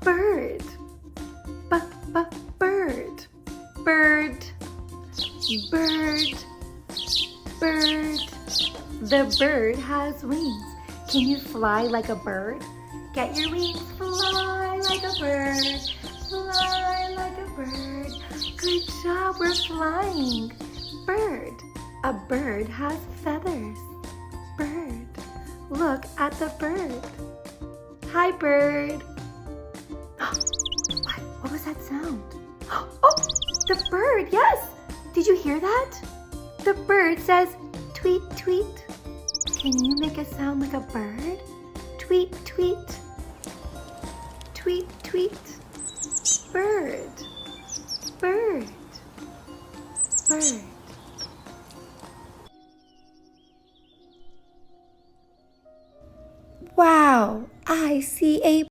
bird. Bird. Bird. Bird. Bird. The bird has wings. Can you fly like a bird? Get your wings, fly like a bird. Fly like a bird. Good job, we're flying. Bird. A bird has feathers. Bird. Look at the bird. Hi, bird. What was that sound? Oh, the bird, yes. Did you hear that? The bird says, tweet, tweet. Can you make a sound like a bird? Tweet, tweet. Tweet, tweet. Bird. Bird. Bird. Wow, I see a